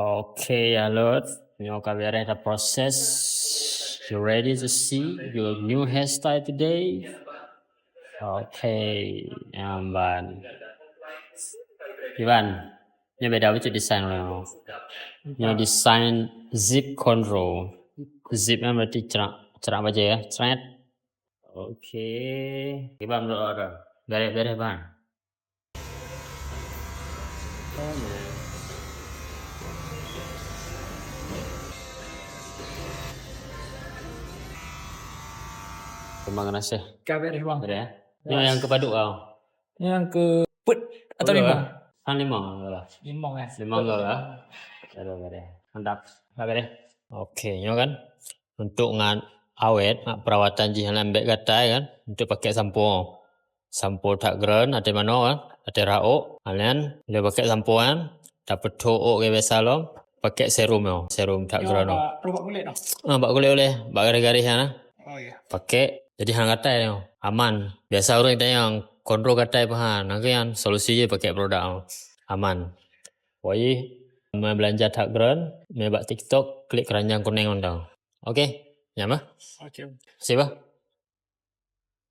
Okay, Alot, nyo kabareh the process. You ready to see your new hairstyle today? Okay, Amban. Ivan, nyo beda with design lo. Nyo design zip control. Zip yang berarti cerak baca ya, thread. Okay, Ivan lo Bere Bang. Terima kasih. Kabar bang. Ada ya? Yang ke Paduk kau. Yang ke put atau limong? Limong. Limong ya. Limong kau lah. Ada. Mantap. Kabar ya? Oke, nyo kan. Untuk awet, perawatan jihan lembek gatai kan. Untuk pakai sampo. Sampo tak geren, ada mana kan? Ada rauk. Kalian boleh pakai sampo kan. Dapat to'ok ke biasa lo. Pakai serum yo. Serum tak geren. Robak kulit no? Bak kulit boleh. Bak garis-garis kan. Oh iya. Pakai. Jadi hang katai yo. Aman. Biasa orang yang kontrol katai pahan. Nanti yang solusi je pakai produk aman. Woi, mau belanja tak geren, mau buat TikTok, klik keranjang kuning undang. Oke, nyama? Oke. Siapa?